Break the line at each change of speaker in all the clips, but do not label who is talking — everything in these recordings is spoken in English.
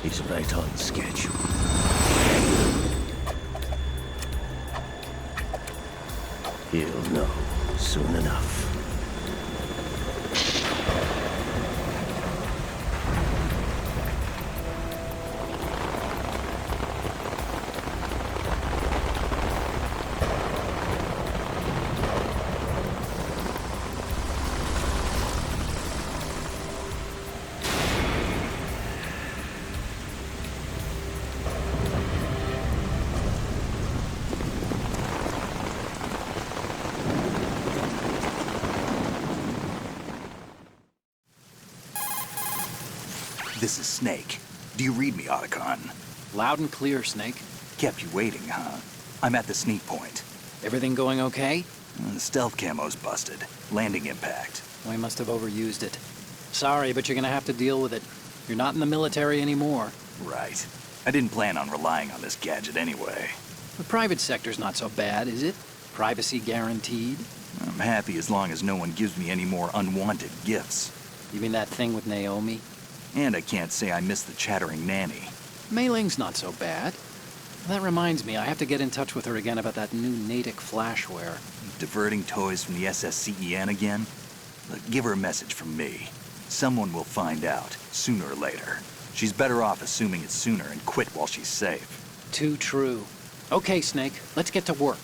He's right on schedule. He'll know soon enough.
This is Snake. Do you read me, Otacon?
Loud and clear, Snake.
Kept you waiting, huh? I'm at the sneak point.
Everything going okay?
The stealth camo's busted. Landing impact.
We must have overused it. Sorry, but you're gonna have to deal with it. You're not in the military anymore.
Right. I didn't plan on relying on this gadget anyway.
The private sector's not so bad, is it? Privacy guaranteed?
I'm happy as long as no one gives me any more unwanted gifts.
You mean that thing with Naomi?
And I can't say I miss the chattering nanny.
Mei Ling's not so bad. That reminds me, I have to get in touch with her again about that new Natick flashware.
Diverting toys from the SSCEN again? Look, give her a message from me. Someone will find out, sooner or later. She's better off assuming it's sooner and quit while she's safe.
Too true. Okay, Snake, let's get to work.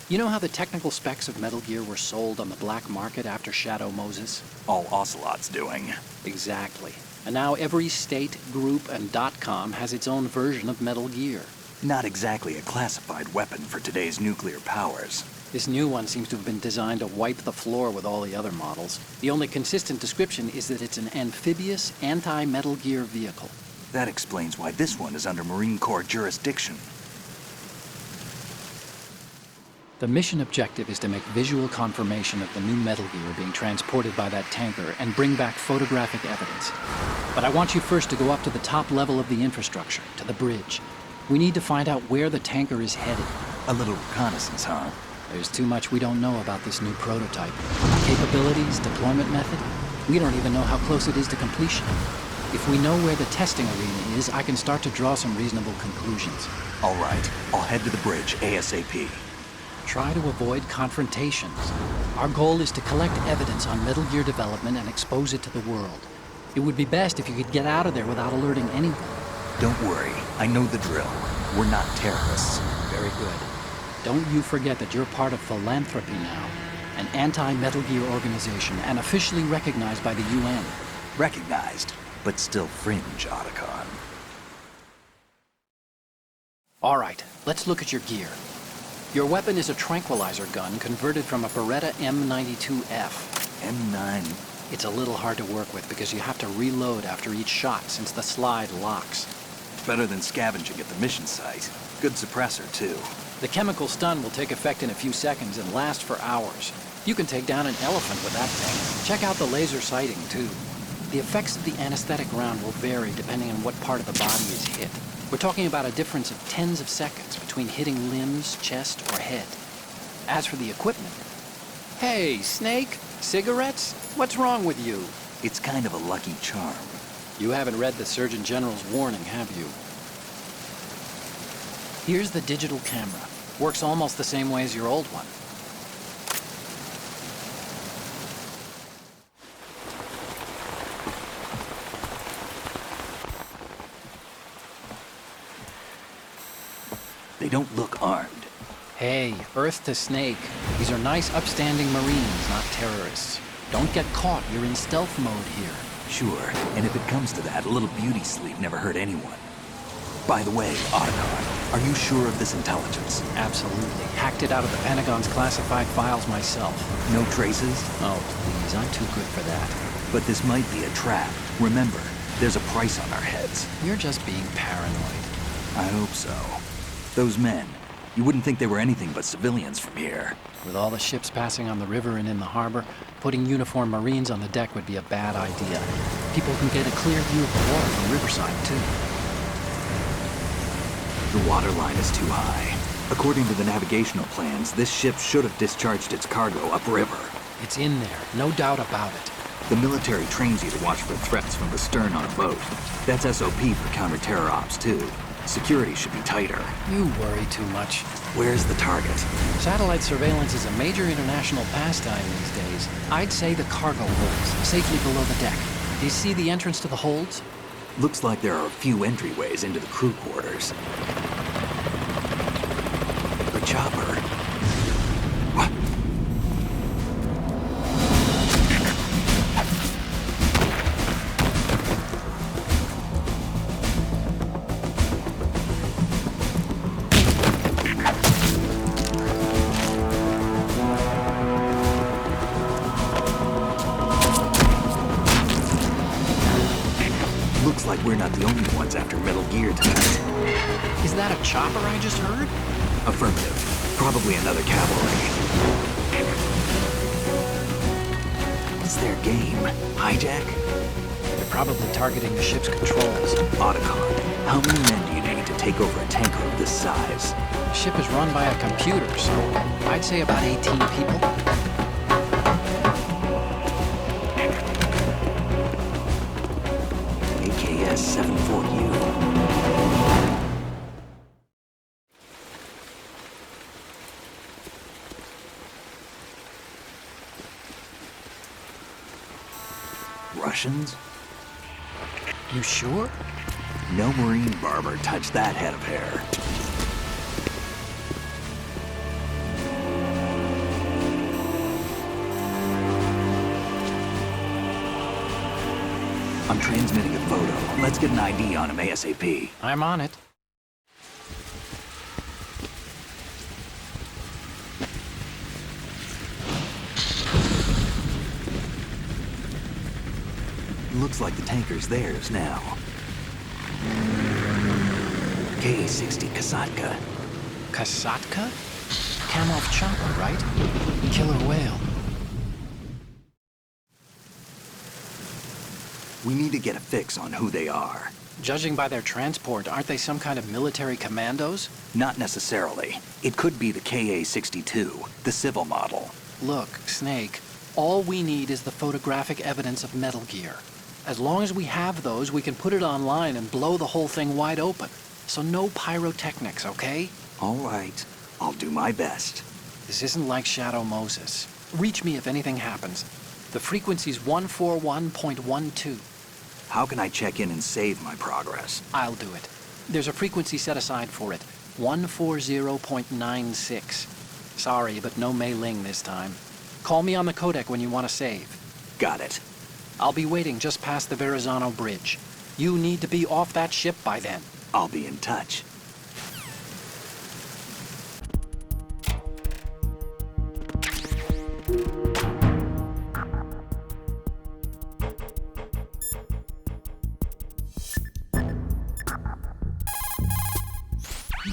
You know how the technical specs of Metal Gear were sold on the black market after Shadow Moses?
All Ocelot's doing.
Exactly. And now every state, group, and .com has its own version of Metal Gear.
Not exactly a classified weapon for today's nuclear powers.
This new one seems to have been designed to wipe the floor with all the other models. The only consistent description is that it's an amphibious, anti-Metal Gear vehicle.
That explains why this one is under Marine Corps jurisdiction.
The mission objective is to make visual confirmation of the new Metal Gear being transported by that tanker and bring back photographic evidence. But I want you first to go up to the top level of the infrastructure, to the bridge. We need to find out where the tanker is headed.
A little reconnaissance, huh?
There's too much we don't know about this new prototype. Capabilities, deployment method. We don't even know how close it is to completion. If we know where the testing arena is, I can start to draw some reasonable conclusions.
All right, I'll head to the bridge ASAP.
Try to avoid confrontations. Our goal is to collect evidence on Metal Gear development and expose it to the world. It would be best if you could get out of there without alerting anyone.
Don't worry, I know the drill. We're not terrorists.
Very good. Don't you forget that you're part of Philanthropy now, an anti-Metal Gear organization and officially recognized by the UN.
Recognized, but still fringe, Otacon.
All right, let's look at your gear. Your weapon is a tranquilizer gun converted from a Beretta M92F.
M9.
It's a little hard to work with because you have to reload after each shot since the slide locks.
Better than scavenging at the mission site. Good suppressor, too.
The chemical stun will take effect in a few seconds and last for hours. You can take down an elephant with that thing. Check out the laser sighting, too. The effects of the anesthetic round will vary depending on what part of the body is hit. We're talking about a difference of tens of seconds between hitting limbs, chest, or head. As for the equipment... Hey, Snake! Cigarettes? What's wrong with you?
It's kind of a lucky charm.
You haven't read the Surgeon General's warning, have you? Here's the digital camera. Works almost the same way as your old one.
They don't look armed.
Hey, Earth to Snake. These are nice, upstanding Marines, not terrorists. Don't get caught. You're in stealth mode here.
Sure, and if it comes to that, a little beauty sleep never hurt anyone. By the way, Otacon, are you sure of this intelligence?
Absolutely. Hacked it out of the Pentagon's classified files myself.
No traces?
Oh, please, I'm too good for that.
But this might be a trap. Remember, there's a price on our heads.
You're just being paranoid.
I hope so. Those men, you wouldn't think they were anything but civilians from here.
With all the ships passing on the river and in the harbor, putting uniformed Marines on the deck would be a bad idea. People can get a clear view of the water from Riverside, too.
The water line is too high. According to the navigational plans, this ship should have discharged its cargo upriver.
It's in there, no doubt about it.
The military trains you to watch for threats from the stern on a boat. That's SOP for counter-terror ops, too. Security should be tighter.
You worry too much.
Where's the target?
Satellite surveillance is a major international pastime these days. I'd say the cargo holds, safely below the deck. Do you see the entrance to the holds?
Looks like there are a few entryways into the crew quarters. The chopper. What? Looks like we're not the only ones after Metal Gear tonight.
Is that a chopper I just heard?
Affirmative. Probably another cavalry. What's their game? Hijack?
They're probably targeting the ship's controls.
Otacon, how many men do you need to take over a tanker of this size?
The ship is run by a computer, so I'd say about 18 people.
AKS 74U. Russians?
You sure?
No Marine barber touched that head of hair. I'm transmitting a photo. Let's get an ID on him ASAP.
I'm on it.
Looks like the tanker's theirs now. Ka-60 Kasatka.
Kasatka? Kamov chopper, right? Killer whale.
We need to get a fix on who they are.
Judging by their transport, aren't they some kind of military commandos?
Not necessarily. It could be the Ka-62, the civil model.
Look, Snake, all we need is the photographic evidence of Metal Gear. As long as we have those, we can put it online and blow the whole thing wide open. So no pyrotechnics, okay?
All right. I'll do my best.
This isn't like Shadow Moses. Reach me if anything happens. The frequency's 141.12.
How can I check in and save my progress?
I'll do it. There's a frequency set aside for it. 140.96. Sorry, but no Mei Ling this time. Call me on the codec when you want to save.
Got it.
I'll be waiting just past the Verrazano Bridge. You need to be off that ship by then.
I'll be in touch.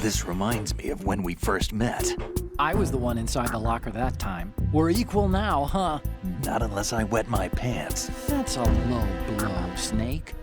This reminds me of when we first met.
I was the one inside the locker that time. We're equal now, huh?
Not unless I wet my pants.
That's a low blow, Snake.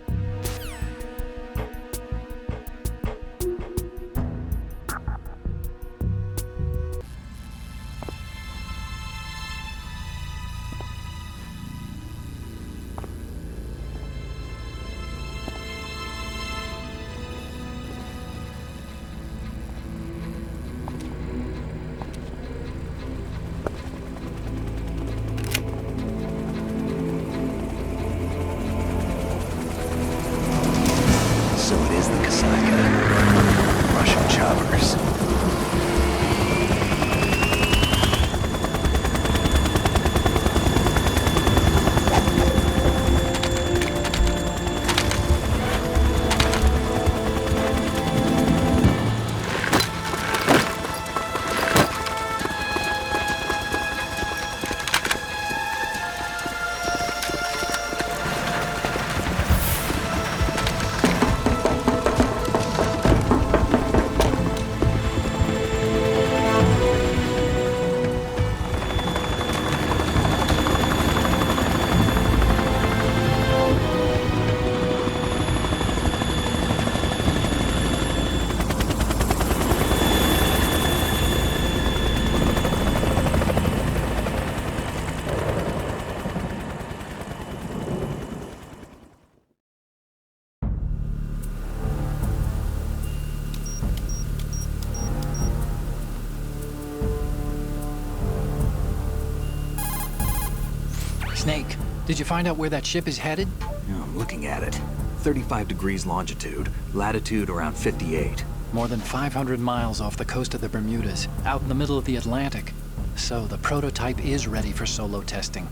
Snake, did you find out where that ship is headed?
Yeah, I'm looking at it. 35 degrees longitude, latitude around 58.
More than 500 miles off the coast of the Bermudas, out in the middle of the Atlantic. So the prototype is ready for solo testing.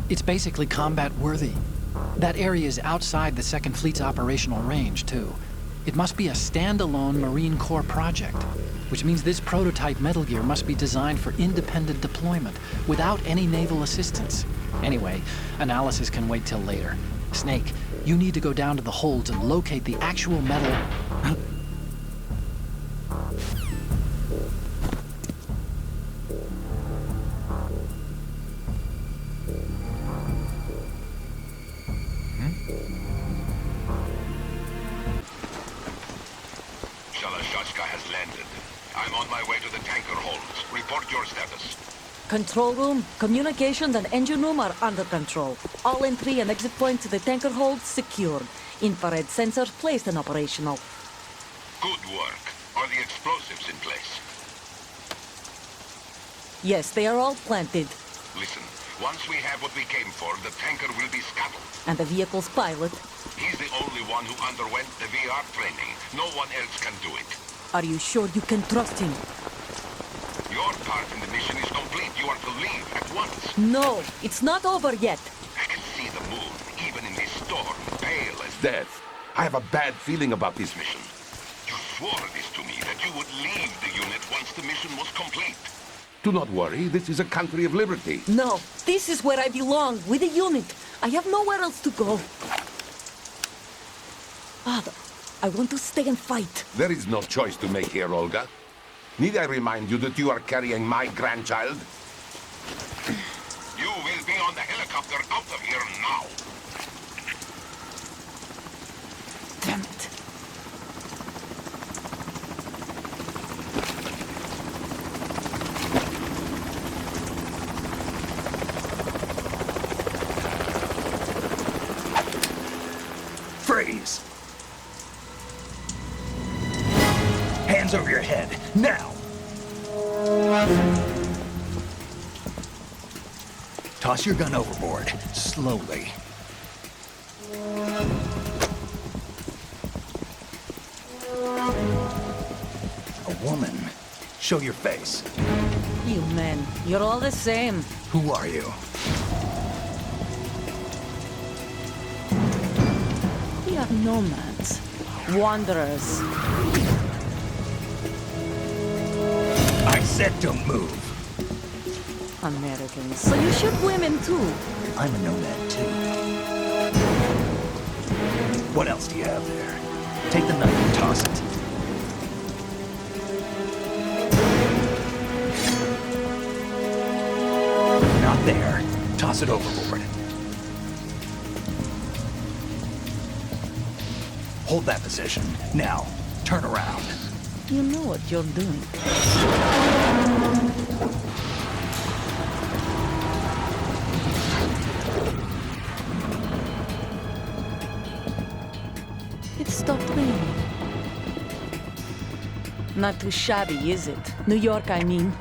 It's basically combat-worthy. That area is outside the Second Fleet's operational range, too. It must be a standalone Marine Corps project, which means this prototype Metal Gear must be designed for independent deployment, without any naval assistance. Anyway, analysis can wait till later. Snake, you need to go down to the holds and locate the actual metal...
Has landed. I'm on my way to the tanker holds. Report your status.
Control room, communications and engine room are under control. All entry and exit points to the tanker holds secured. Infrared sensors placed and operational.
Good work. Are the explosives in place?
Yes, they are all planted.
Listen, once we have what we came for, the tanker will be scuttled.
And the vehicle's pilot?
He's the only one who underwent the VR training. No one else can do it.
Are you sure you can trust him?
Your part in the mission is complete. You are to leave at once.
No, it's not over yet.
I can see the moon, even in this storm, pale as death. I have a bad feeling about this mission. You swore this to me, that you would leave the unit once the mission was complete. Do not worry, this is a country of liberty.
No, this is where I belong, with the unit. I have nowhere else to go. Father, I want to stay and fight.
There is no choice to make here, Olga. Need I remind you that you are carrying my grandchild? You will be on the helicopter out of here now.
Damn it.
Freeze! Hands over your head, now! Toss your gun overboard, slowly. A woman. Show your face.
You men, you're all the same.
Who are you?
We are nomads. Wanderers.
I said don't move.
Americans. So you shoot women too.
I'm a nomad too. What else do you have there? Take the knife and toss it. Not there. Toss it overboard. Hold that position. Now, turn around.
You know what you're doing. It stopped raining. Not too shabby, is it? New York, I mean.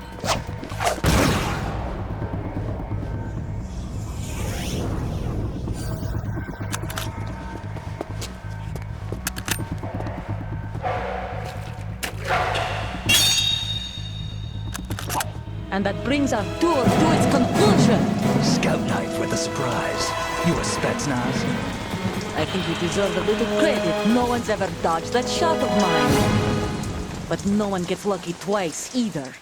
And that brings our tour to its conclusion.
Scout knife with a surprise. You a Spetsnaz?
I think you deserve a little credit. No one's ever dodged that shot of mine. But no one gets lucky twice, either.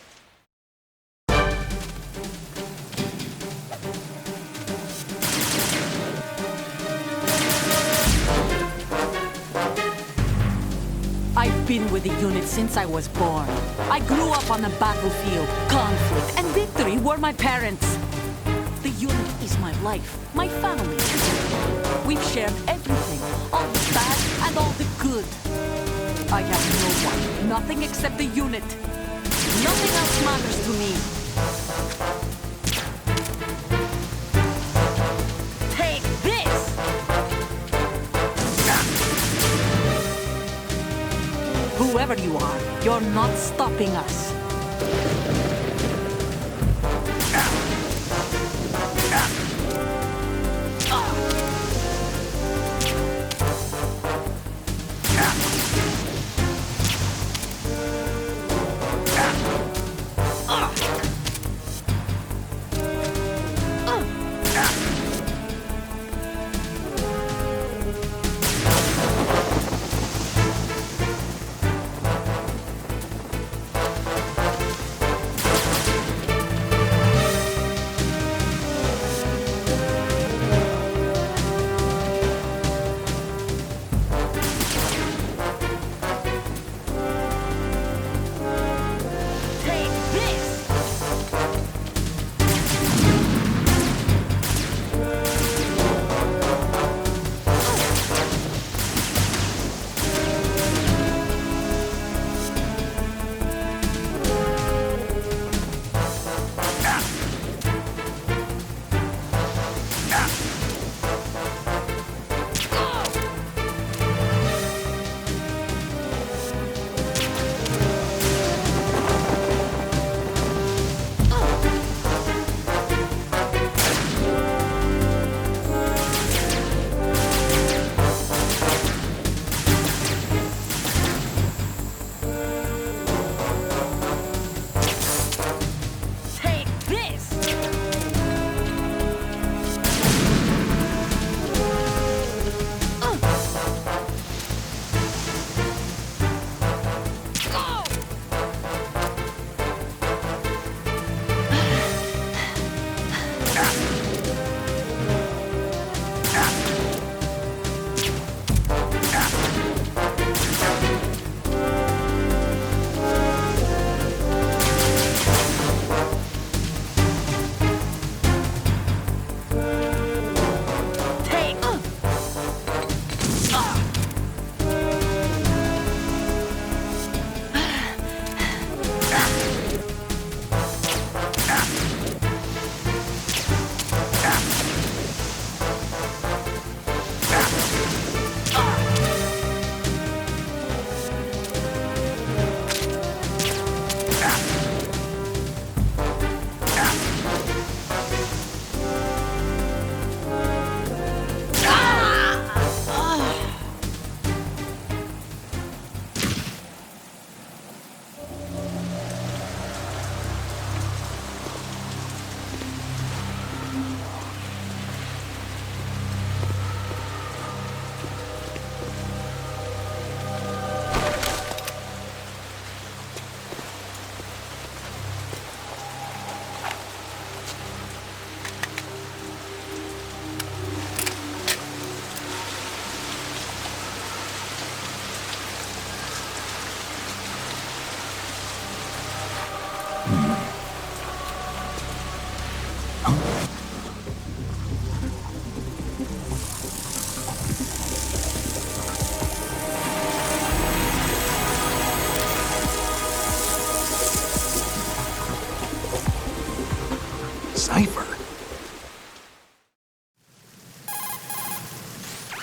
I've been with the unit since I was born. I grew up on the battlefield. Conflict and victory were my parents. The unit is my life, my family. We've shared everything, all the bad and all the good. I have no one, nothing except the unit. Nothing else matters to me. Take this! Whoever you are, you're not stopping us.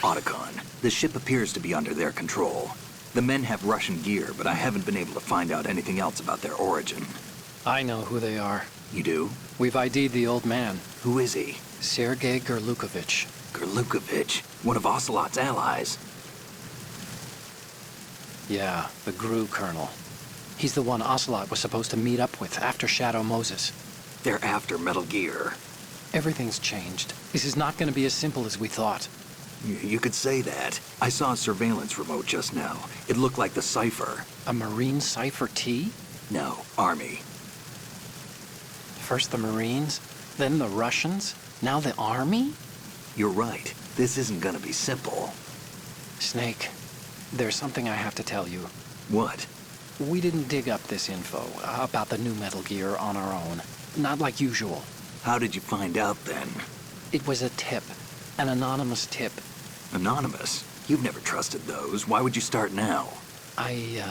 Otacon, the ship appears to be under their control. The men have Russian gear, but I haven't been able to find out anything else about their origin.
I know who they are.
You do?
We've ID'd the old man,
Who is he?
Sergei Gerlukovich.
Gerlukovich, one of Ocelot's allies.
Yeah, the GRU colonel. He's the one Ocelot was supposed to meet up with after Shadow Moses.
They're after Metal Gear.
Everything's changed. This is not going to be as simple as we thought.
You could say that. I saw a surveillance remote just now. It looked like the Cypher.
A Marine Cypher T?
No, Army.
First the Marines, then the Russians, now the Army?
You're right. This isn't gonna be simple.
Snake, there's something I have to tell you.
What?
We didn't dig up this info about the new Metal Gear on our own. Not like usual.
How did you find out then?
It was a tip. An anonymous tip.
Anonymous? You've never trusted those. Why would you start now?
I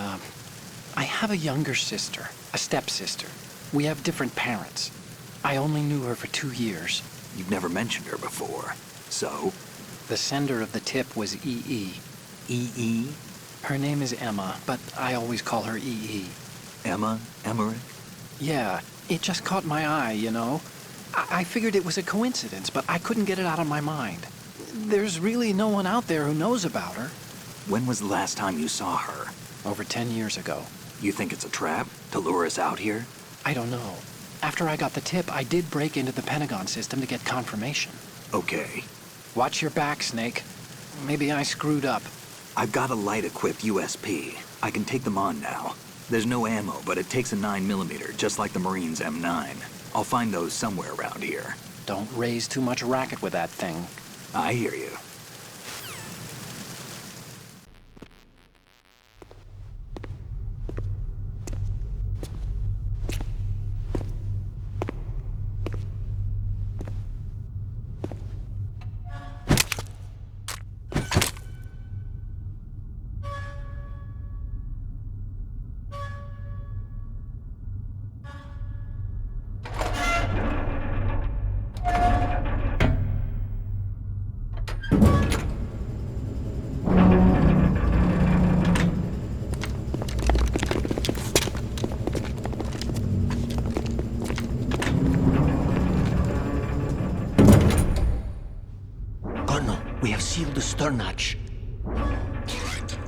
have a younger sister, a stepsister. We have different parents. I only knew her for 2 years.
You've never mentioned her before. So?
The sender of the tip was EE.
EE?
Her name is Emma, but I always call her EE.
Emma? Emmerich?
Yeah, it just caught my eye, you know? I figured it was a coincidence, but I couldn't get it out of my mind. There's really no one out there who knows about her.
When was the last time you saw her?
Over 10 years ago.
You think it's a trap? To lure us out here?
I don't know. After I got the tip, I did break into the Pentagon system to get confirmation.
Okay.
Watch your back, Snake. Maybe I screwed up.
I've got a light-equipped USP. I can take them on now. There's no ammo, but it takes a 9mm, just like the Marines' M9. I'll find those somewhere around here.
Don't raise too much racket with that thing.
I hear you.
We have sealed the stern hatch.
All right.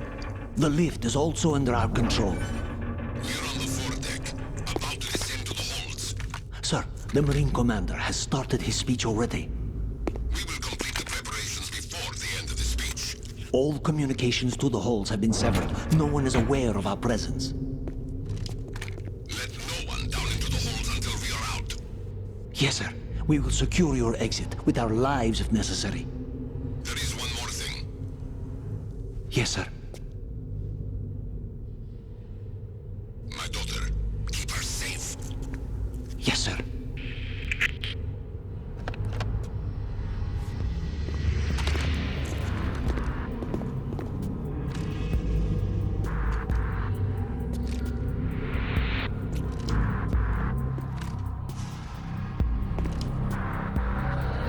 The lift is also under our control.
We're on the foredeck, about to descend to the holds.
Sir, the Marine Commander has started his speech already.
We will complete the preparations before the end of the speech.
All communications to the holds have been severed. No one is aware of our presence.
Let no one down into the holds until we are out.
Yes, sir. We will secure your exit with our lives if necessary.
There is one more thing.
Yes, sir.
My daughter, keep her safe.
Yes, sir.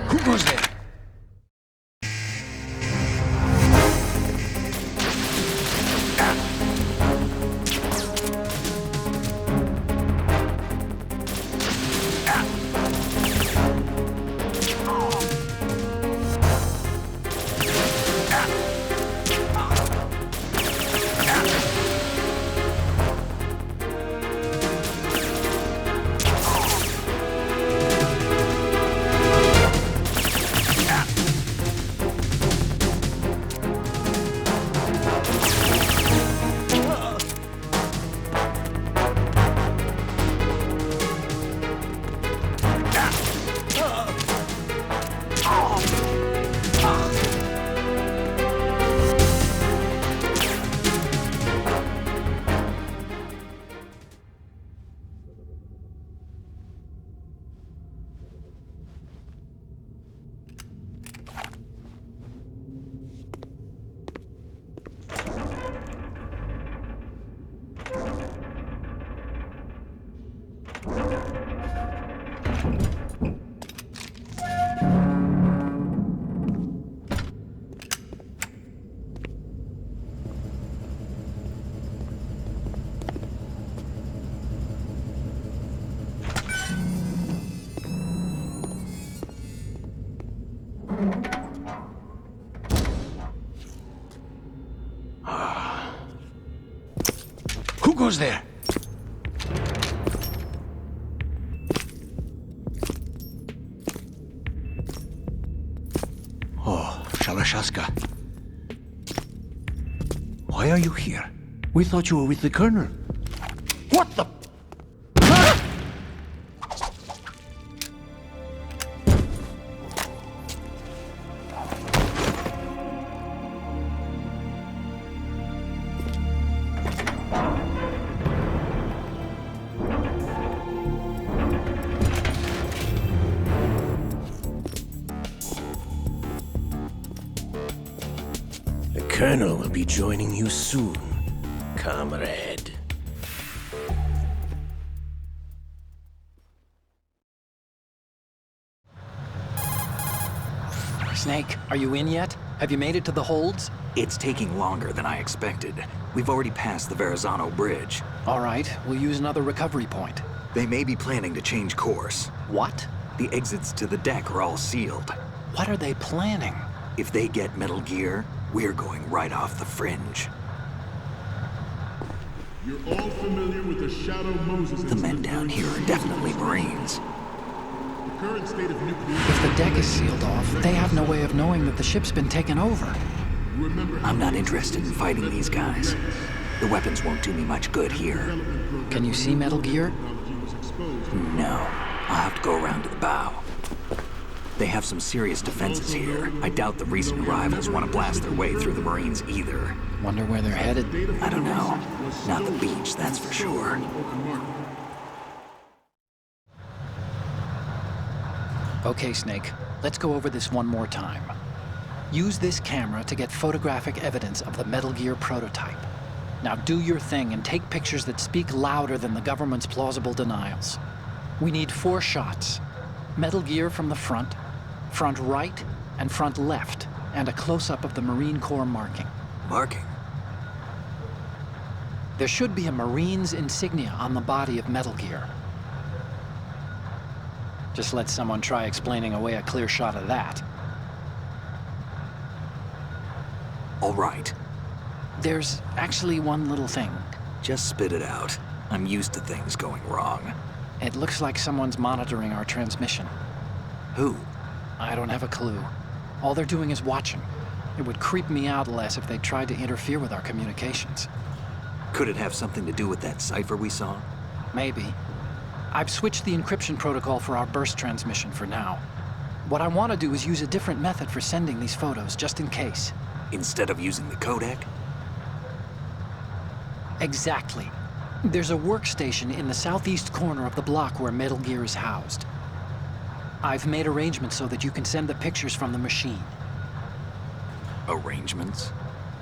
Who goes there?
goes there?
Oh, Shalashaska. Why are you here? We thought you were with the Colonel.
What the?
The Colonel will be joining you soon, comrade.
Snake, are you in yet? Have you made it to the holds?
It's taking longer than I expected. We've already passed the Verrazano Bridge.
All right, we'll use another recovery point.
They may be planning to change course.
What?
The exits to the deck are all sealed.
What are they planning?
If they get Metal Gear, we're going right off the fringe.
You're all familiar with the Shadow Moses.
The men down here are definitely Marines.
The current state of nuclear...
If the deck is sealed off, they have no way of knowing that the ship's been taken over.
I'm not interested in fighting these guys. The weapons won't do me much good here.
Can you see Metal Gear?
No. I'll have to go around to the bow. They have some serious defenses here. I doubt the recent arrivals want to blast their way through the Marines either.
Wonder where they're headed.
I don't know. Not the beach, that's for sure.
Okay, Snake. Let's go over this one more time. Use this camera to get photographic evidence of the Metal Gear prototype. Now do your thing and take pictures that speak louder than the government's plausible denials. We need 4 shots. Metal Gear from the front right, and front left, and a close-up of the Marine Corps marking.
Marking?
There should be a Marine's insignia on the body of Metal Gear. Just let someone try explaining away a clear shot of that.
All right.
There's actually one little thing.
Just spit it out. I'm used to things going wrong.
It looks like someone's monitoring our transmission.
Who?
I don't have a clue. All they're doing is watching. It would creep me out less if they tried to interfere with our communications.
Could it have something to do with that cipher we saw?
Maybe. I've switched the encryption protocol for our burst transmission for now. What I want to do is use a different method for sending these photos, just in case.
Instead of using the codec?
Exactly. There's a workstation in the southeast corner of the block where Metal Gear is housed. I've made arrangements so that you can send the pictures from the machine.
Arrangements?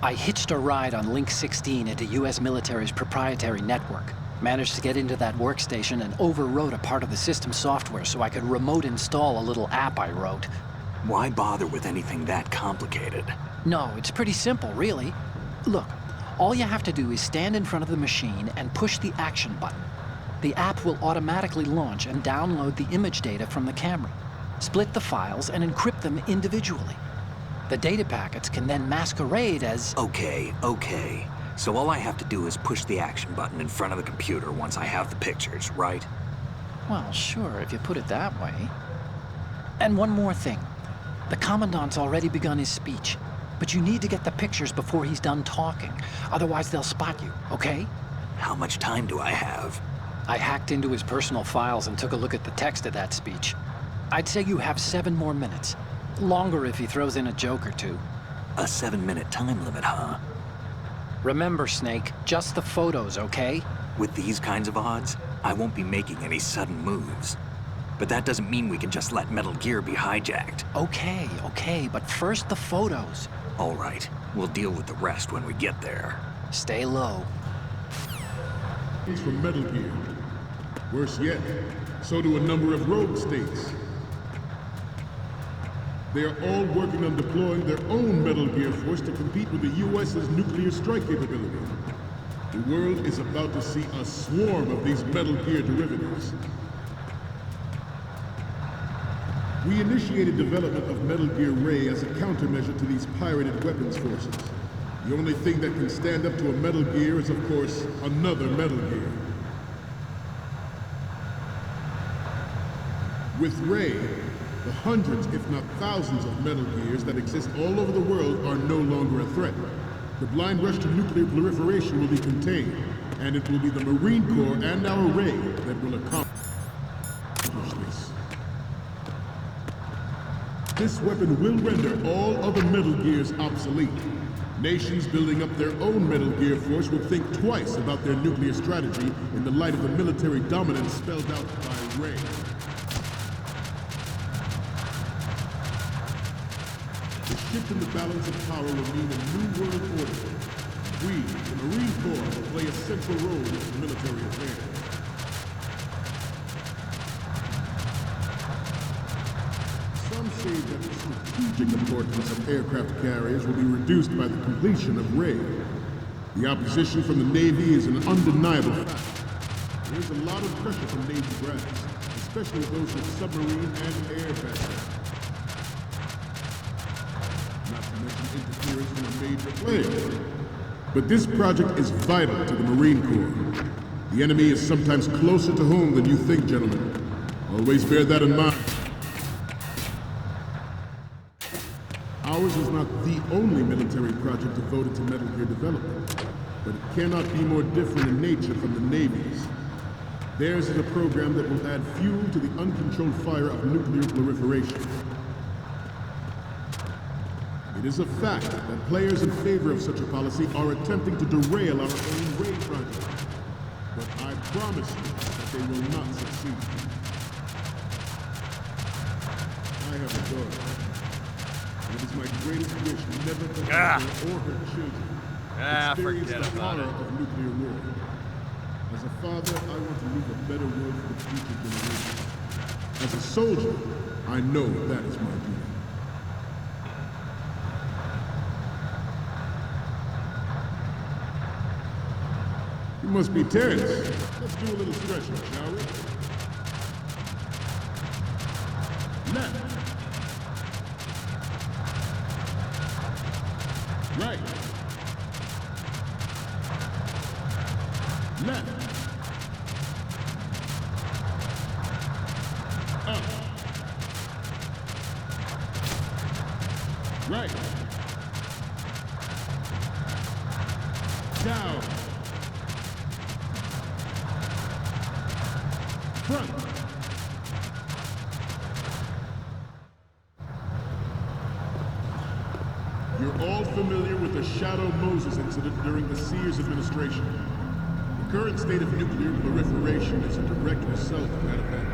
I hitched a ride on Link 16 into U.S. military's proprietary network. Managed to get into that workstation and overwrote a part of the system software so I could remote install a little app I wrote.
Why bother with anything that complicated?
No, it's pretty simple, really. Look, all you have to do is stand in front of the machine and push the action button. The app will automatically launch and download the image data from the camera, split the files, and encrypt them individually. The data packets can then masquerade as...
Okay. So all I have to do is push the action button in front of the computer once I have the pictures, right?
Well, sure, if you put it that way. And one more thing. The Commandant's already begun his speech, but you need to get the pictures before he's done talking. Otherwise, they'll spot you, okay?
How much time do I have?
I hacked into his personal files and took a look at the text of that speech. I'd say you have 7 more minutes. Longer if he throws in a joke or two.
A 7-minute time limit, huh?
Remember, Snake, just the photos, okay?
With these kinds of odds, I won't be making any sudden moves. But that doesn't mean we can just let Metal Gear be hijacked.
Okay, but first the photos.
All right, we'll deal with the rest when we get there.
Stay low.
He's from Metal Gear. Worse yet, so do a number of rogue states. They are all working on deploying their own Metal Gear force to compete with the U.S.'s nuclear strike capability. The world is about to see a swarm of these Metal Gear derivatives. We initiated development of Metal Gear Ray as a countermeasure to these pirated weapons forces. The only thing that can stand up to a Metal Gear is, of course, another Metal Gear. With Ray, the hundreds, if not thousands, of Metal Gears that exist all over the world are no longer a threat. The blind rush to nuclear proliferation will be contained, and it will be the Marine Corps and our Ray that will accomplish this. This weapon will render all other Metal Gears obsolete. Nations building up their own Metal Gear force will think twice about their nuclear strategy in the light of the military dominance spelled out by Ray. The shift in the balance of power will mean a new world order. We, the Marine Corps, will play a central role in military affairs. Some say that the strategic importance of aircraft carriers will be reduced by the completion of Ray. The opposition from the Navy is an undeniable fact. There is a lot of pressure from Navy brass, especially those with submarine and air backgrounds. Not to mention interference from a major player. But this project is vital to the Marine Corps. The enemy is sometimes closer to home than you think, gentlemen. Always bear that in mind. Ours is not the only military project devoted to Metal Gear development, but it cannot be more different in nature from the Navy's. Theirs is a program that will add fuel to the uncontrolled fire of nuclear proliferation. It is a fact that players in favor of such a policy are attempting to derail our own Ray project. But I promise you that they will not succeed. I have a daughter. It is my greatest wish never to have her or her children experience the horror of nuclear war. As a father, I want to leave a better world for the future generations. As a soldier, I know that is my duty. You must be tense. Let's do a little stretching, shall we? Left. Right. Left. Up. Right. Down. Front. You're all familiar with the Shadow Moses incident during the Sears administration. The current state of nuclear proliferation is a direct result of that event.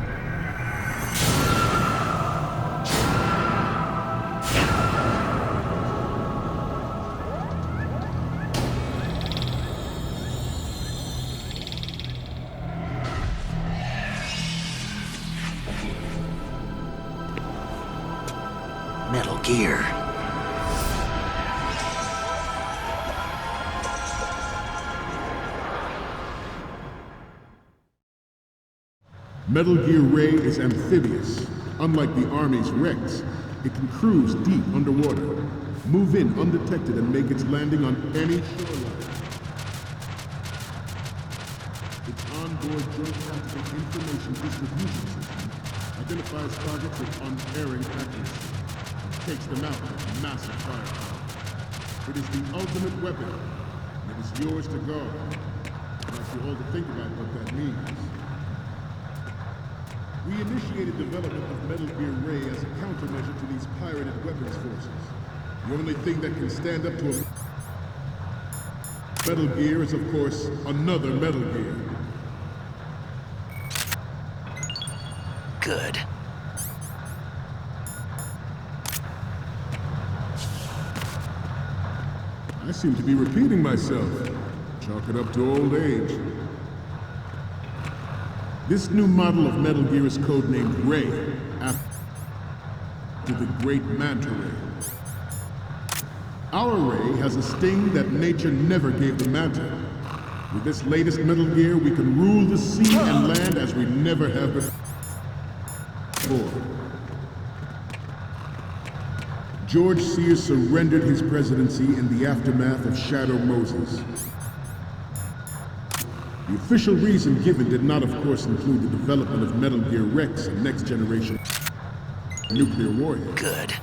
Metal Gear.
Metal Gear Ray is amphibious. Unlike the Army's Rex, it can cruise deep underwater, move in undetected, and make its landing on any shoreline. Its onboard joint tactical information distribution system identifies targets with unerring accuracy and takes them out with massive firepower. It is the ultimate weapon, and it is yours to guard. I want you all to think about what that means. We initiated development of Metal Gear Ray as a countermeasure to these pirated weapons forces. The only thing that can stand up to a Metal Gear is, of course, another Metal Gear.
Good.
I seem to be repeating myself. Chalk it up to old age. This new model of Metal Gear is codenamed Ray, after the great Manta Ray. Our Ray has a sting that nature never gave the Manta. With this latest Metal Gear, we can rule the sea and land as we never have before. George Sears surrendered his presidency in the aftermath of Shadow Moses. The official reason given did not, of course, include the development of Metal Gear Rex and next generation nuclear warhead.
Good.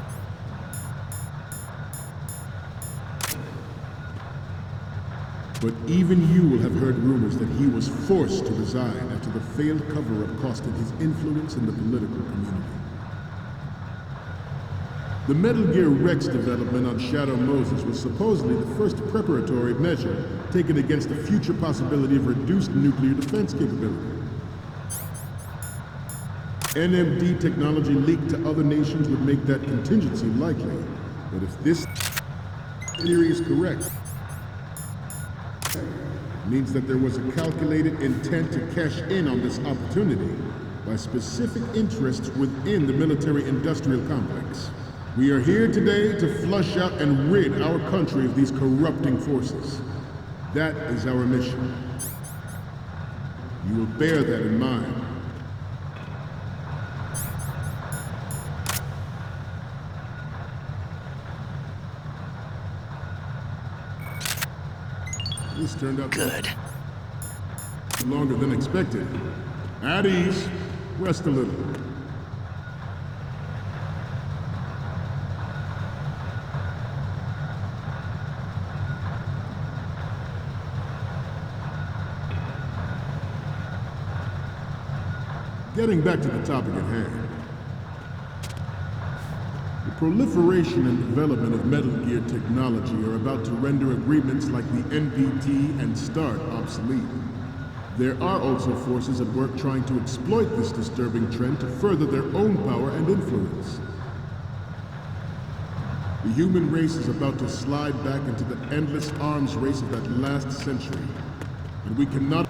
But even you will have heard rumors that he was forced to resign after the failed cover-up costed his influence in the political community. The Metal Gear Rex development on Shadow Moses was supposedly the first preparatory measure taken against the future possibility of reduced nuclear defense capability. NMD technology leaked to other nations would make that contingency likely. But if this theory is correct, it means that there was a calculated intent to cash in on this opportunity by specific interests within the military-industrial complex. We are here today to flush out and rid our country of these corrupting forces. That is our mission. You will bear that in mind. This turned out
Good.
longer than expected. At ease. Rest a little. Getting back to the topic at hand. The proliferation and development of Metal Gear technology are about to render agreements like the NPT and START obsolete. There are also forces at work trying to exploit this disturbing trend to further their own power and influence. The human race is about to slide back into the endless arms race of that last century, and we cannot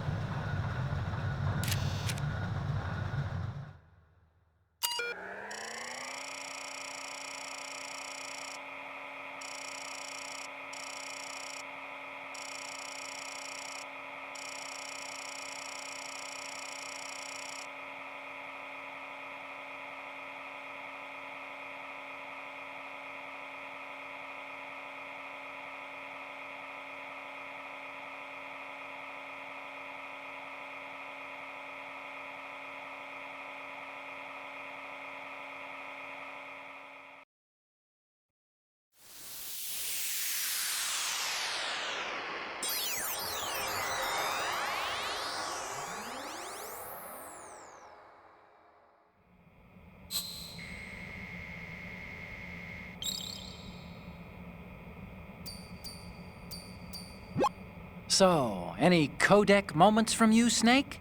So, any codec moments from you, Snake?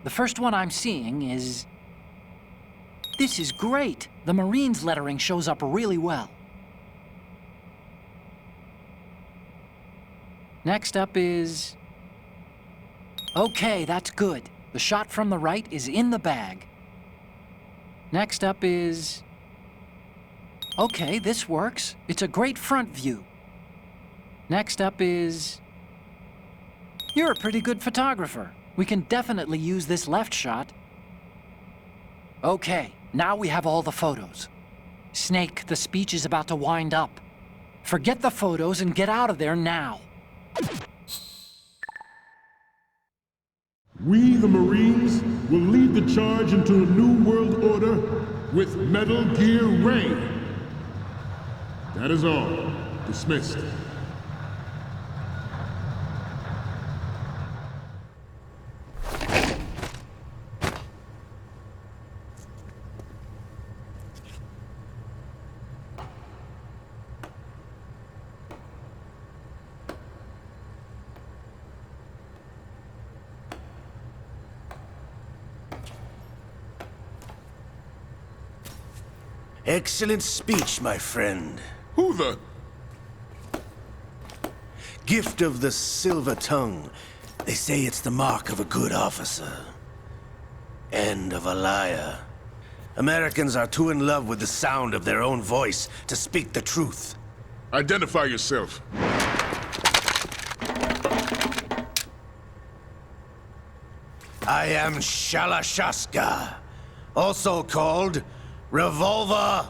The first one I'm seeing is... This is great! The Marines lettering shows up really well. Next up is... Okay, that's good. The shot from the right is in the bag. Next up is... Okay, this works. It's a great front view. Next up is... You're a pretty good photographer. We can definitely use this left shot. Okay, now we have all the photos. Snake, the speech is about to wind up. Forget the photos and get out of there now.
We, the Marines, will lead the charge into a new world order with Metal Gear Ray. That is all. Dismissed.
Excellent speech, my friend.
Who the...
Gift of the silver tongue. They say it's the mark of a good officer. And of a liar. Americans are too in love with the sound of their own voice to speak the truth.
Identify yourself.
I am Shalashaska, also called Revolver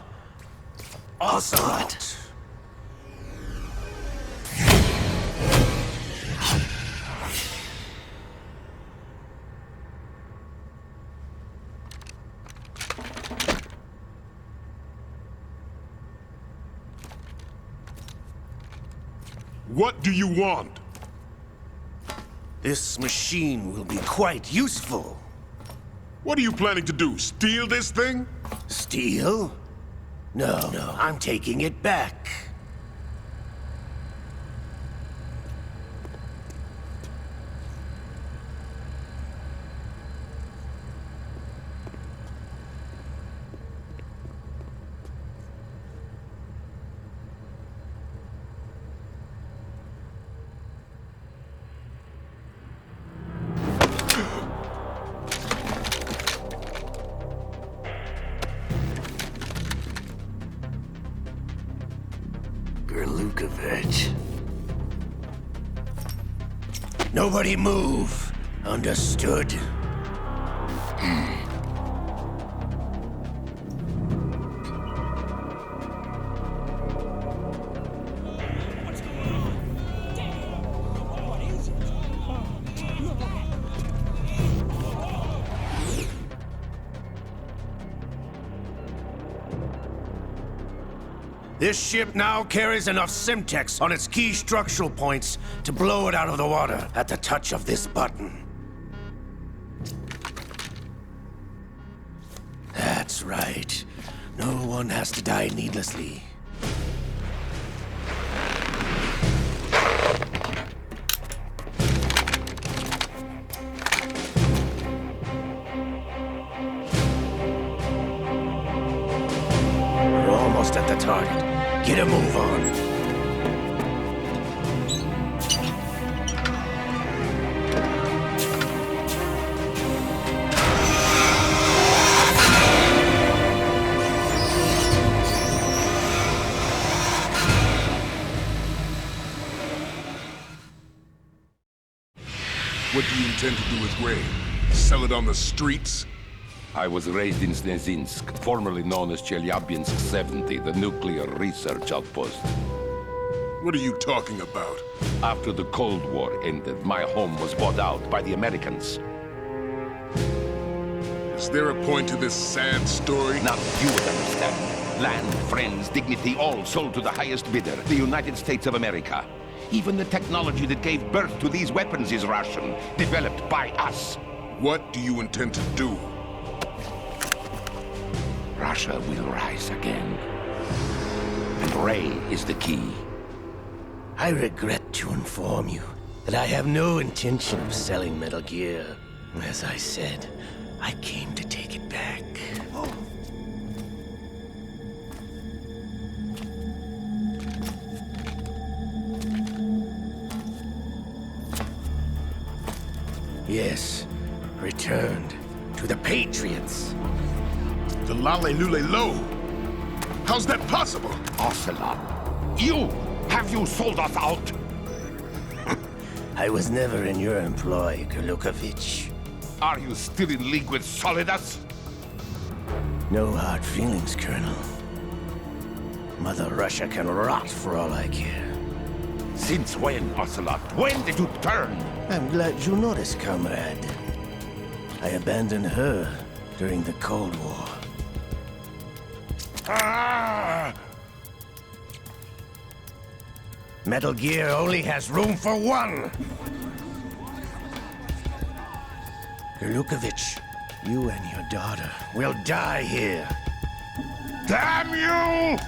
Ocelot!
What do you want?
This machine will be quite useful.
What are you planning to do? Steal this thing?
Steal? No, I'm taking it back. Nobody move. Understood? This ship now carries enough Simtex on its key structural points to blow it out of the water at the touch of this button. That's right. No one has to die needlessly. We're almost at the target. Get a move on.
What do you intend to do with Gray? Sell it on the streets?
I was raised in Snezinsk, formerly known as Chelyabinsk 70, the nuclear research outpost.
What are you talking about?
After the Cold War ended, my home was bought out by the Americans.
Is there a point to this sad story?
Now you would understand. Land, friends, dignity, all sold to the highest bidder, the United States of America. Even the technology that gave birth to these weapons is Russian, developed by us.
What do you intend to do?
Russia will rise again. And Ray is the key.
I regret to inform you that I have no intention of selling Metal Gear. As I said, I came to take it back. Yes, returned to the Patriots.
The Lale Lule Lo? How's that possible?
Ocelot, you! Have you sold us out?
I was never in your employ, Gurlukovich.
Are you still in league with Solidas?
No hard feelings, Colonel. Mother Russia can rot for all I care.
Since when, Ocelot? When did you turn?
I'm glad you noticed, comrade. I abandoned her during the Cold War.
Ah!
Metal Gear only has room for one! Gurlukovich, you and your daughter will die here.
Damn you!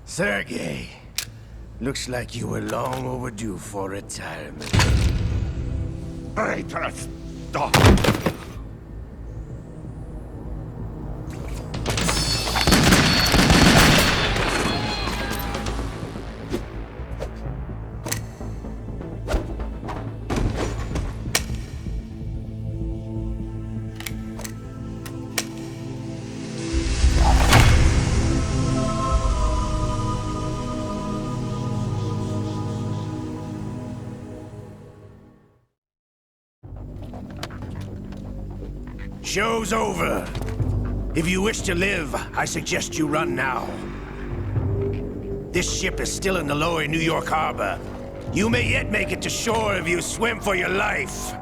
Sergei, looks like you were long overdue for retirement.
Traitorous dog!
show's over. If you wish to live, I suggest you run now. This ship is still in the lower New York harbor. You may yet make it to shore if you swim for your life.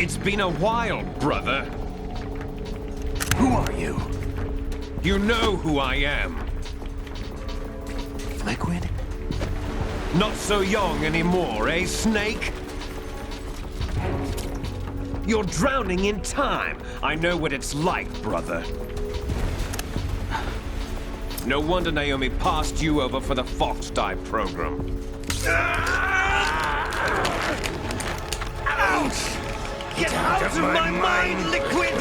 It's been a while, brother.
Who are you?
You know who I am.
Liquid?
Not so young anymore, eh, Snake? You're drowning in time. I know what it's like, brother. No wonder Naomi passed you over for the Fox Dive program. Ouch! Get out of my mind, Liquid!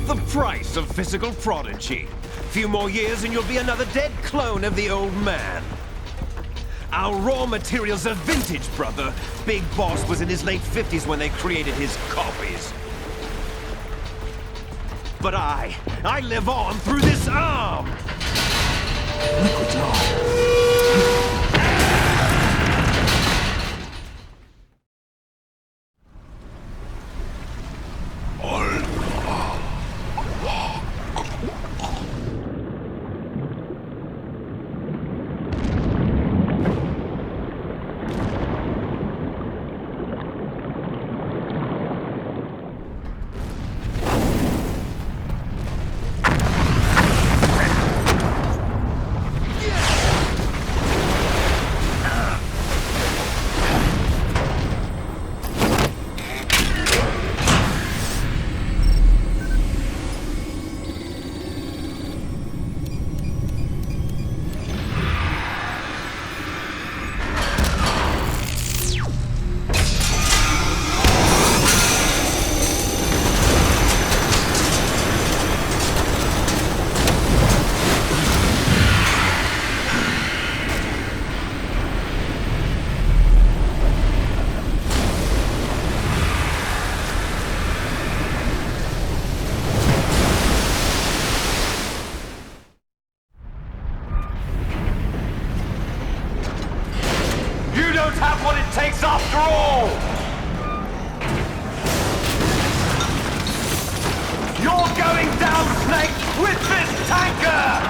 The price of physical prodigy. Few more years and you'll be another dead clone of the old man. Our raw materials are vintage, brother. Big Boss was in his late 50s when they created his copies. But I live on through this arm!
Liquid's on.
Have what it takes after all! You're going down, Snake, with this tanker!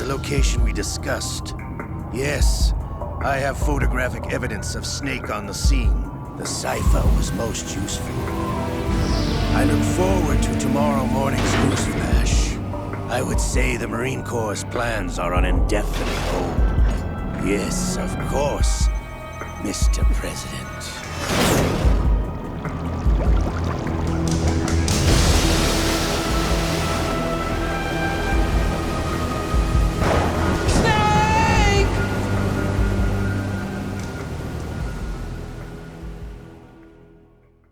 the location we discussed. Yes, I have photographic evidence of Snake on the scene. The cipher was most useful. I look forward to tomorrow morning's newsflash. I would say the Marine Corps' plans are on indefinite hold. Yes, of course, Mr. President.